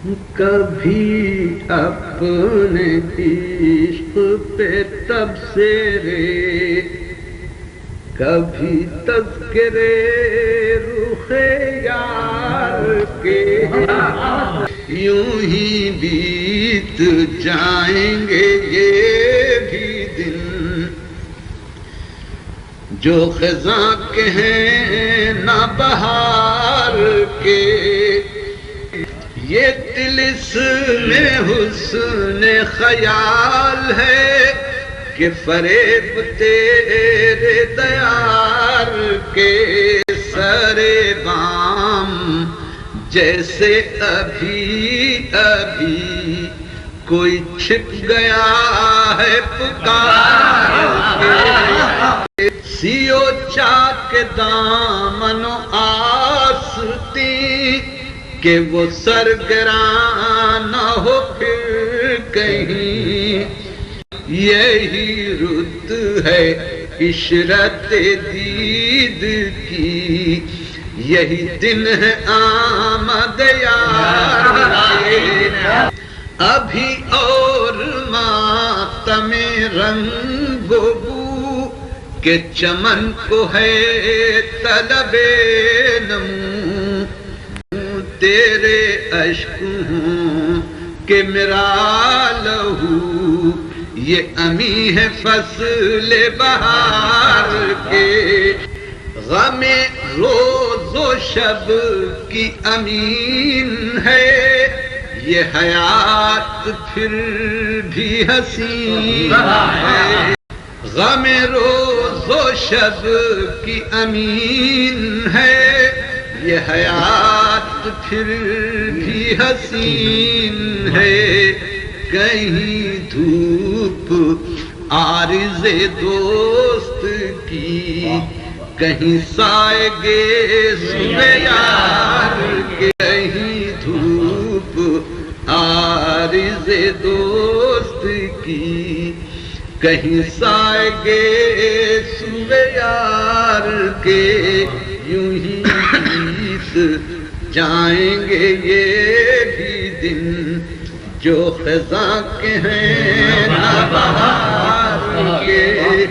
کبھی اپنے عشق پہ تبصرے، کبھی تذکرے رخ یار کے، یوں ہی بیت جائیں گے یہ بھی دن جو خزاں کے ہیں نہ بہار کے۔ یہ طلسم حسن خیال ہے کہ فریب تیرے دیار کے، سرے بام جیسے ابھی ابھی کوئی چھپ گیا ہے پکار کے، سیو چاک دامن و آستی کہ وہ سرگران نہ ہو پھر کہیں، یہی رت ہے عشرت دید کی، یہی دن ہے آمد یار کے۔ ابھی اور ماتم رنگ و بو کہ چمن کو ہے طلب نمو، تیرے اشک ہوں کہ میرا لہو، یہ امی ہے فصل بہار کے، غم روز و شب کی امین ہے یہ حیات پھر بھی حسین ہے، غم روز و شب کی امین ہے یہ حیات پھر بھی حسین ہے، کہیں دھوپ عارض دوست کی، کہیں سائے گے صبح یار کے، کہیں دھوپ عارض دوست کی، کہیں سائے گے صبح یار کے، یوں ہی جائیں گے یہ بھی دن جو خزاں کے ہیں نہ بہار کے۔